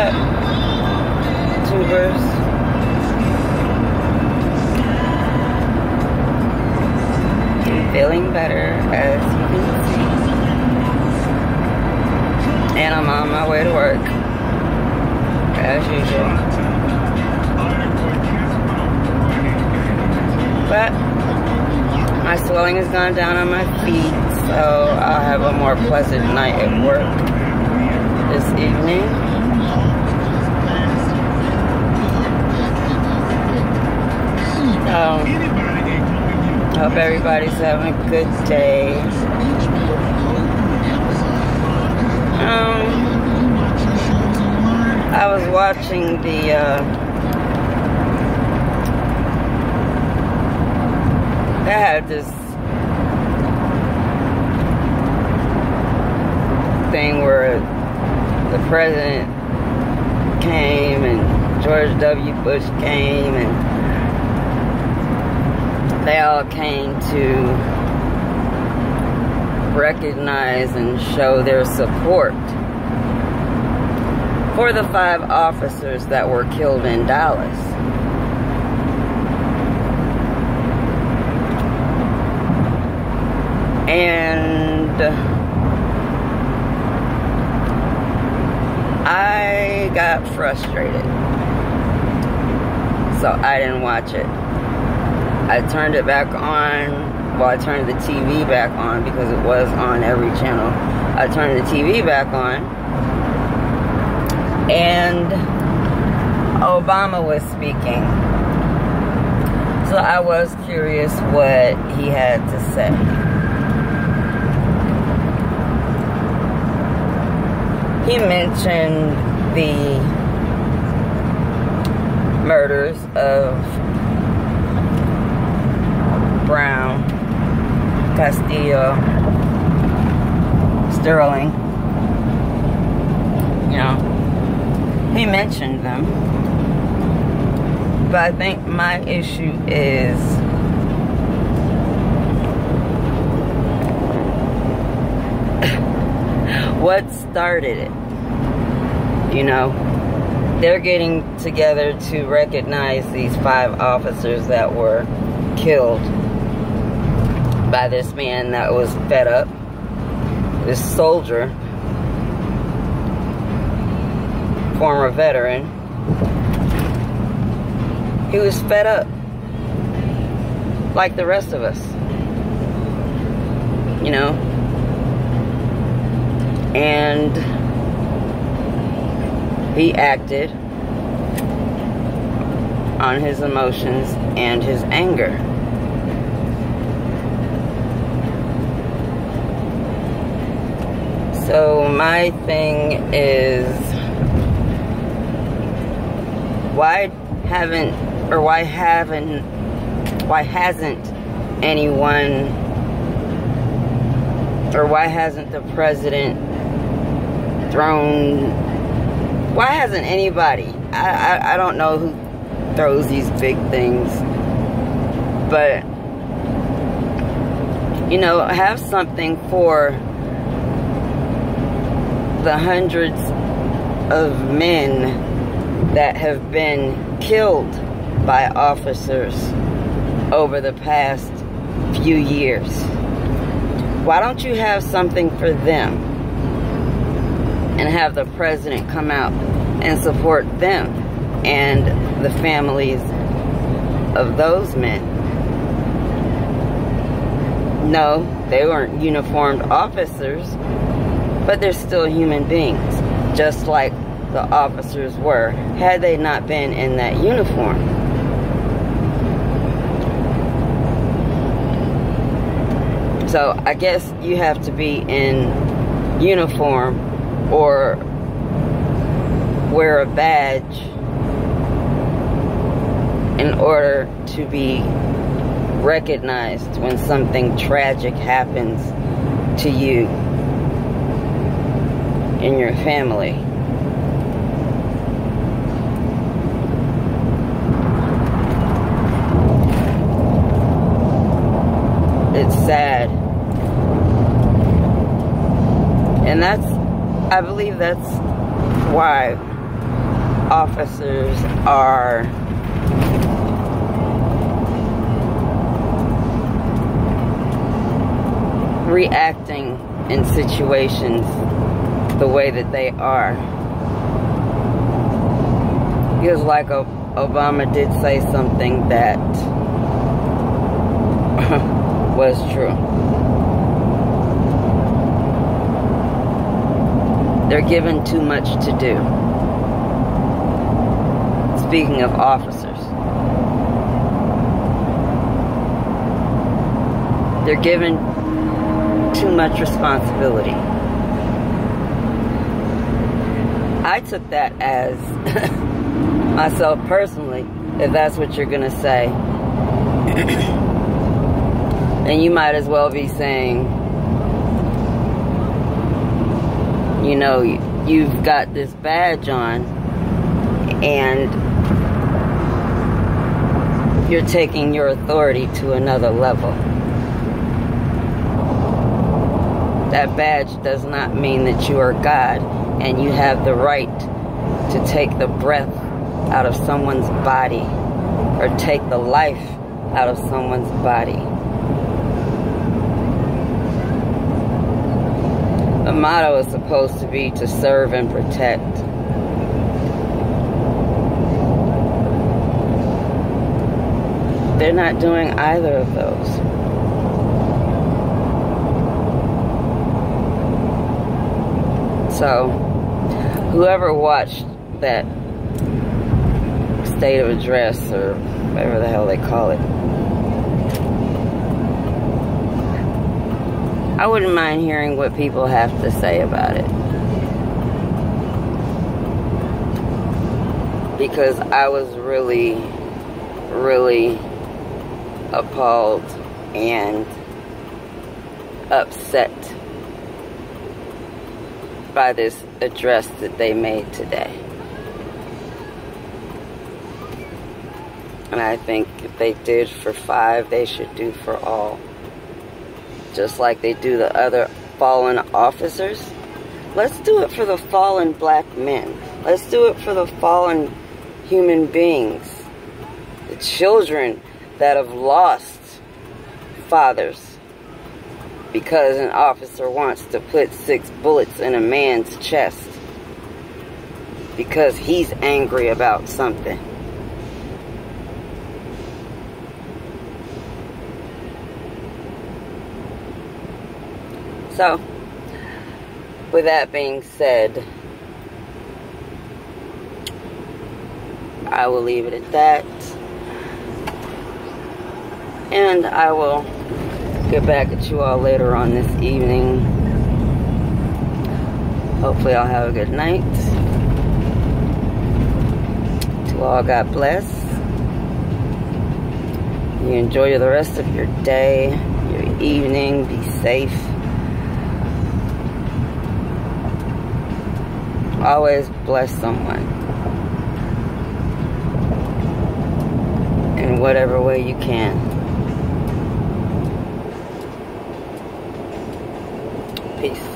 up, tubers? I'm feeling better, as you can see. And I'm on my way to work, as usual. But my swelling has gone down on my feet, so I'll have a more pleasant night at work this evening. Hope everybody's having a good day. I was watching the they had this thing where the president came and George W. Bush came, and they all came to recognize and show their support for the 5 officers that were killed in Dallas. And I got frustrated, so I didn't watch it. I turned it back on. Well, I turned the TV back on because it was on every channel. I turned the TV back on, and Obama was speaking. So I was curious what he had to say. He mentioned the murders of Brown, Castillo, Sterling. You know, he mentioned them. But I think my issue is what started it. You know, they're getting together to recognize these 5 officers that were killed by this man that was fed up, this soldier, former veteran. He was fed up, like the rest of us, you know, and he acted on his emotions and his anger. So my thing is, why hasn't anyone, or why hasn't the president why hasn't anybody, I don't know who throws these big things, but, you know, have something for the hundreds of men that have been killed by officers over the past few years. Why don't you have something for them and have the president come out and support them and the families of those men? No, they weren't uniformed officers, but they're still human beings, just like the officers were, had they not been in that uniform. So I guess you have to be in uniform or wear a badge in order to be recognized when something tragic happens to you and your family. It's sad. And I believe that's why officers are reacting in situations the way that they are. Feels like Obama did say something that was true. They're given too much to do. Speaking of officers, they're given too much responsibility. I took that as myself personally, if that's what you're gonna say. And you might as well be saying, you know, you've got this badge on and you're taking your authority to another level. That badge does not mean that you are God, and you have the right to take the breath out of someone's body or take the life out of someone's body. The motto is supposed to be to serve and protect. They're not doing either of those. So, whoever watched that state of address, or whatever the hell they call it, I wouldn't mind hearing what people have to say about it. Because I was really, really appalled and upset by this address that they made today. And I think if they did for 5, they should do for all. Just like they do the other fallen officers. Let's do it for the fallen black men. Let's do it for the fallen human beings. The children that have lost fathers because an officer wants to put 6 bullets in a man's chest because he's angry about something. So, with that being said, I will leave it at that. And I will get back at you all later on this evening. Hopefully I'll have a good night. To all, God bless. You enjoy the rest of your day, your evening. Be safe. Always bless someone in whatever way you can. Peace.